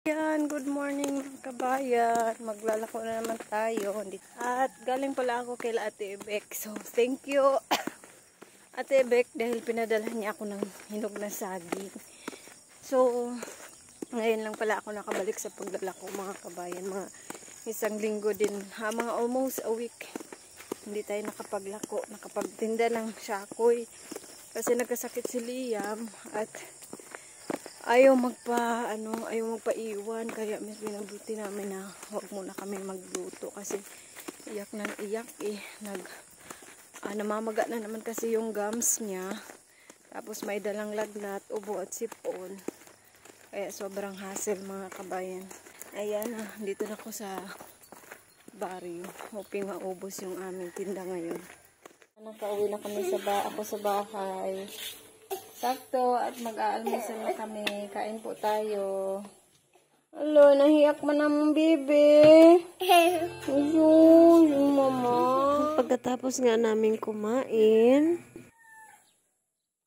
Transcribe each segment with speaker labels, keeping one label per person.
Speaker 1: Yan, good morning mga kabayan. Maglalako na naman tayo. At galing pala ako kay Ate Bek. So, thank you Ate Bek dahil pinadala niya ako ng hinog na saging. So, ngayon lang pala ako nakabalik sa paglalako mga kabayan. Mga isang linggo din. Mga almost a week. Hindi tayo nakapagtinda ng shakoy. Kasi nagkasakit si Liam at ayaw magpaiwan, kaya mas binabuti namin na huwag muna kami magluto kasi iyak ng iyak namamaga na naman kasi yung gums niya, tapos may dalang lagnat, ubo at sipon, kaya sobrang hassle mga kabayan. Ayan, dito na ako sa barrio, hoping maubos yung aming tinda ngayon. Nakauwi na kami ako sa bahay. Sakto at mag-aalmusal na kami. Kain po tayo. Alo, nahiyak man ang bebe. Ayun, yung mama. Pagkatapos nga namin kumain.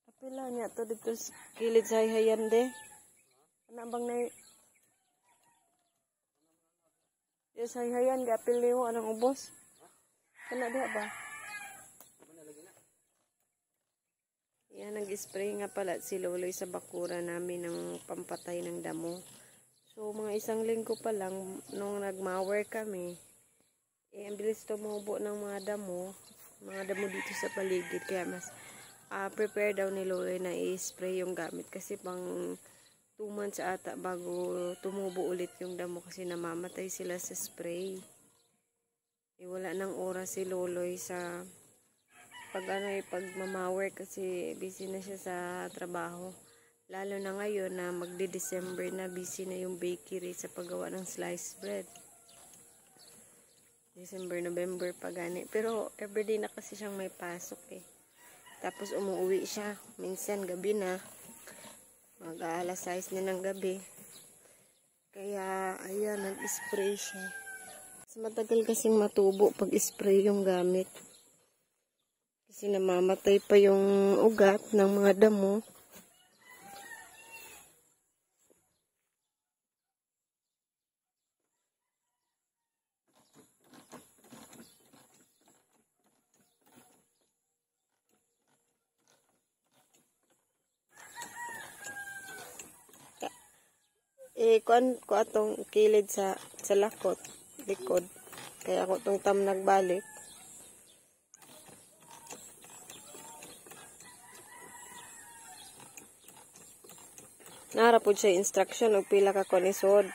Speaker 1: Kapila niya to dito sa kilid sa hayan de. Ano bang na yes, hayan, gapil niyo anong ubos. Kana diha ba? Yan, nag-spray nga pala si Loloy sa bakura namin ng pampatay ng damo. So, mga isang linggo pa lang, nung nag-mower kami, ang bilis tumubo ng mga damo dito sa paligid. Kaya mas prepare daw ni Loloy na i-spray yung gamit. Kasi pang 2 months ata bago tumubo ulit yung damo kasi namamatay sila sa spray. Wala nang oras si Loloy sa pag mamawer kasi busy na siya sa trabaho. Lalo na ngayon na magde-December na, busy na yung bakery sa paggawa ng sliced bread. December, November pa gani. Pero everyday na kasi siyang may pasok Tapos umuwi siya. Minsan gabi na. Mag-aalas 6 na ng gabi. Kaya ayan, nag-spray siya. Mas matagal kasing matubo pag spray yung gamit. Kasi namamatay pa yung ugat ng mga damo. Kuan ko atong kilid sa likod. Kaya ako tong tam nagbalik. Nara po siya instruction o pila ka konisod.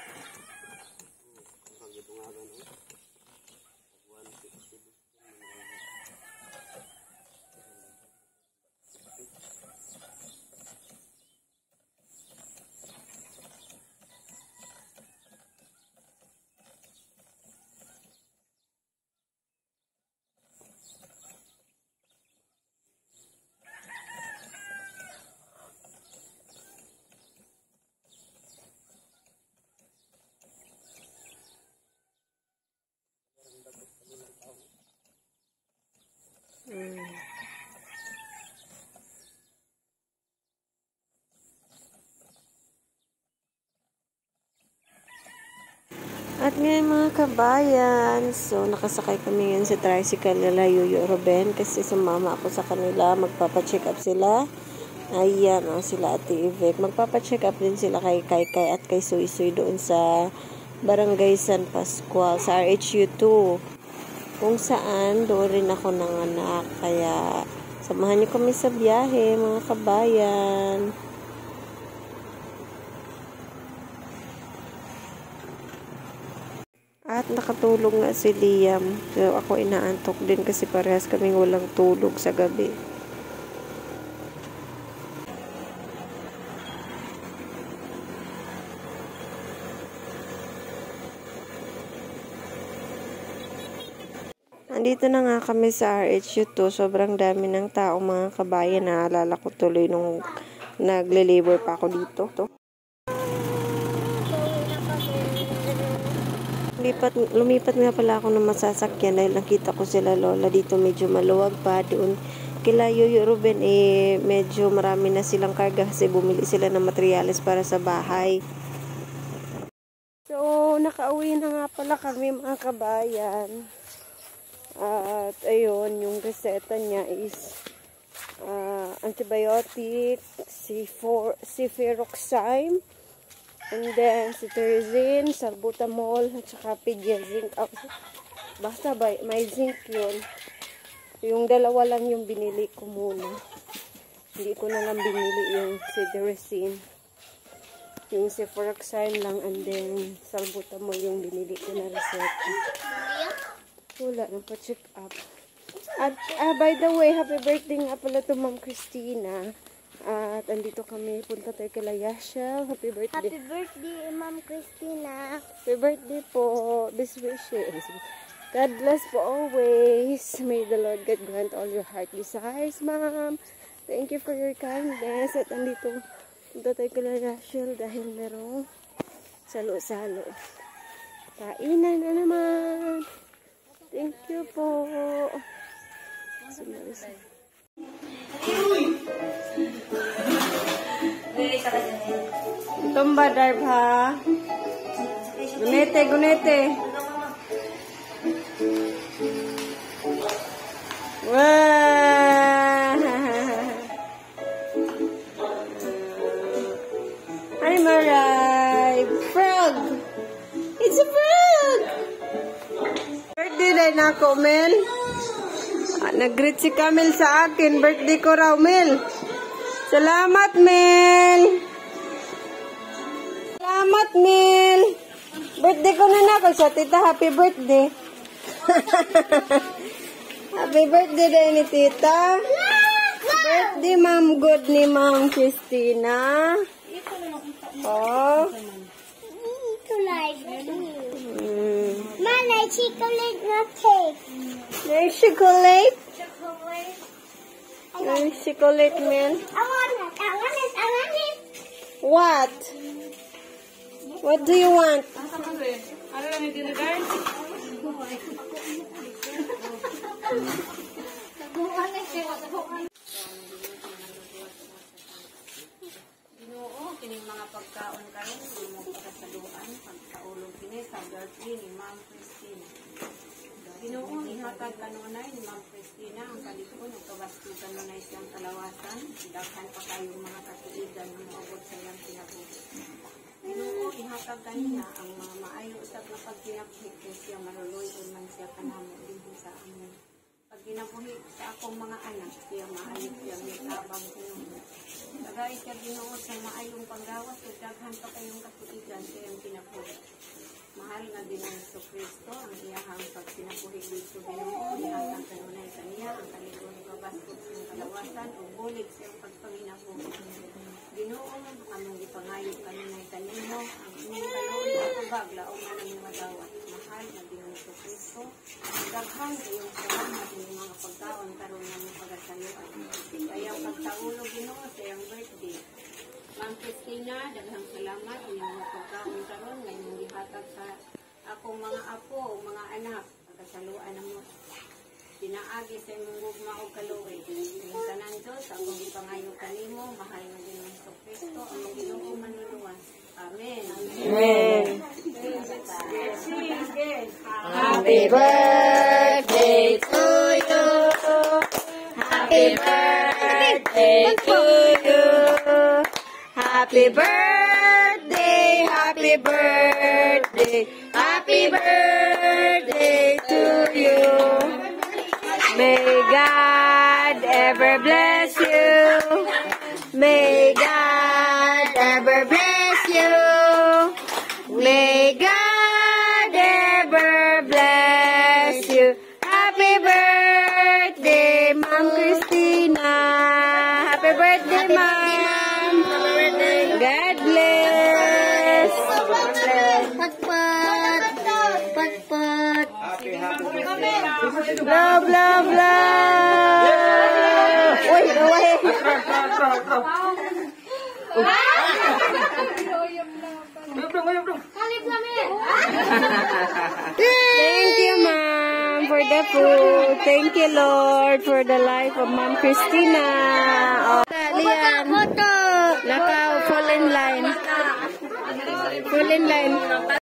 Speaker 1: At ngayon mga kabayan, so nakasakay kami ngayon sa tricycle nila Yuyo Ruben kasi sumama ako sa kanila, magpapacheck up sila. Ayan sila Ate Ivek, magpapacheck up din sila kay Kai at kay Suy Suy doon sa Barangay San Pascual sa RHU2 kung saan doon rin ako nanganak. Kaya samahan niyo kami sa biyahe mga kabayan. At nakatulog nga si Liam. So, ako inaantok din kasi parehas kaming walang tulog sa gabi. Andito na nga kami sa RHU2. Sobrang dami ng tao mga kabayan. Naalala ko tuloy nung nagle-labor pa ako dito. Lumipat nga pala ako ng masasakyan dahil nakita ko sila Lola dito medyo maluwag pa. Doon kila Yuyo Ruben medyo marami na silang karga kasi bumili sila ng materyales para sa bahay. nakauwi na nga pala kami mga kabayan. At ayun, yung reseta niya is antibiotic, cefuroxime, and then cetirizine, salbutamol, at saka Pediazinc. Basta may zinc yun. Yung dalawa lang yung binili ko muna. Hindi ko na lang binili yung cetirizine. Yung cefuroxime lang, and then salbutamol yung binili ko na reseta. Wala, nagpa-check up. At by the way, happy birthday nga pala to Ma'am Christina. At andito kami, punta tayo kay Yashel. Happy birthday.
Speaker 2: Happy birthday, Ma'am Christina.
Speaker 1: Happy birthday po. Best wishes. God bless po always. May the Lord God grant all your heart desires, Ma'am. Thank you for your kindness. At andito, punta tayo kay Yashel dahil merong salo-salo. Kainan na naman. Thank you po. Tumba Darbha. Gunete. Wah. I'm arrived. Frog. It's a frog. Birthday din ako, Mel. Nag-greet si Camille sa akin. Birthday ko raw, Mel. Salamat, Mel. Salamat, Mel. Birthday ko na ako sa tita. Happy birthday. Happy birthday din ni tita. Birthday, Ma'am. Good ni Ma'am Christina. Oh.
Speaker 2: Mama, chocolate not cake.
Speaker 1: There's chocolate. There's chocolate, Mel.
Speaker 2: I want it.
Speaker 1: What? What do you want?
Speaker 3: Ginoo kining mga pagkaon karon imong pagkasaluan pagkaulog kini sa birthday ni Ma'am Christina. Ginoo ihatag kanunay ni Ma'am Christina ang kaliko ng kabastugan nunay siyang kalawasan, daghan pa kayong mga katuigan nga moabot sa iyang kinabuhi. Ginoo ihatag kanina ang mga maayo usab nga pagkinabuhi kay siya maluluyon man siya kanamo dinhi sa amon. Pag ginabuhi sa akong mga anak, siya maayo siya mitabang Ginoo. Tagay siya Ginoo sa maayong panggawas ug daghan pa kayong katuigan sa iyang kinabuhi. Mahal nga Ginoong Jesucristo ang iyahang pagkinabuhi dito Ginoo, ihatag kanunay kaniya ang kaliko ng kabastos ng kalawasan ug bulig sa iyang pagpanginabuhi. Ginoo, among ipangayo kanunay kanimo ang inyong kaluoy at tubag laong nga nang madawat. Mahal nga Ginoong Jesucristo, daghan kayong salamat ng mga pagkaon karon nga mga pagasaluan. Kaya pagtaulog Ginoo sa iyang birthday. Ma'am Christina, daghang salamat ng mga pagkaon karon nga imong gihatag sa akong mga apo o mga anak. Pagkasaluan mo. Pinaagi sa imong gugma o kaluoy. Ang tanan Diyos, akong ipangayo kanimo, mahal nga Ginoong Jesucristo, among Ginoo manluluwas. Amen.
Speaker 1: Amen.
Speaker 2: Happy birthday to you. Happy birthday to you.
Speaker 1: Happy birthday, happy birthday, happy birthday to you. May God ever bless you. May God ever bless you. May God ever bless you. Happy birthday, Ma'am Christina. Happy birthday, Ma'am. God bless.
Speaker 2: Pat.
Speaker 1: Love, love, love. Uy, away. Thank you, Ma'am, for the food. Thank you, Lord, for the life of Ma'am Christina. Oh, Lian. Naka, fall in line. Full in line.